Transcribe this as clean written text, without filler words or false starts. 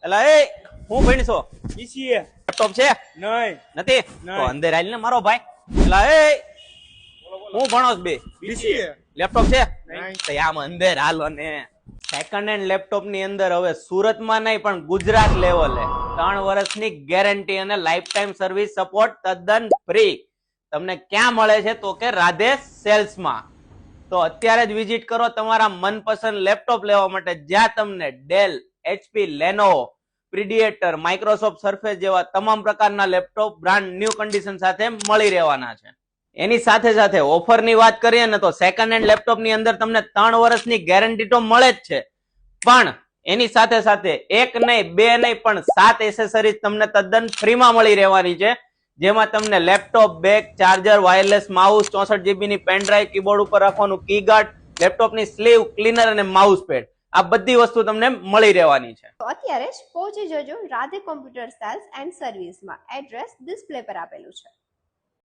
એલા એ હું ભણશો BCA laptop છે નહીં નથી તો અંદર આવીને મારો ભાઈ એલા એ હું ભણો બે બીસીએ લેપટોપ છે નહીં. તો આમ અંદર હાલો ને સેકન્ડ હેન્ડ લેપટોપ ની અંદર હવે સુરતમાં નહીં પણ ગુજરાત લેવલે 3 વર્ષની ગેરંટી અને લાઈફ ટાઈમ સર્વિસ સપોર્ટ તદ્દન ફ્રી તમને ક્યાં મળે છે તો કે રાધે સેલ્સમાં. તો અત્યારે જ વિઝિટ કરો તમારા મનપસંદ લેપટોપ લેવા માટે જ્યાં તમને Dell, HP, Lenovo, Predator, Microsoft Surface જેવા તમામ પ્રકારના લેપટોપ બ્રાન્ડ ન્યુ કન્ડિશન સાથે મળી રહેવાના છે. એની સાથે સાથે ઓફરની વાત કરીએ ને તો સેકન્ડ હેન્ડ લેપટોપ ની અંદર તમને 3 વર્ષની ગેરંટી તો મળે જ છે, પણ એની સાથે સાથે એક નહીં બે નહીં પણ 7 એસેસરીઝ તમને તદ્દન ફ્રીમાં મળી રહેવાની છે, જેમાં તમને laptop bag, charger, wireless mouse, 64 GB ની પેન ડ્રાઈવ, કીબોર્ડ ઉપર રાખવાનું કી ગાર્ડ, લેપટોપની સ્લીવ, ક્લીનર અને માઉસ પેડ, આ બધી વસ્તુ તમને મળી રહેવાની છે. તો અત્યારે જ પહોંચી જજો રાધે કોમ્પ્યુટર સેલ્સ એન્ડ સર્વિસમાં. એડ્રેસ ડિસ્પ્લે પર આપેલું છે.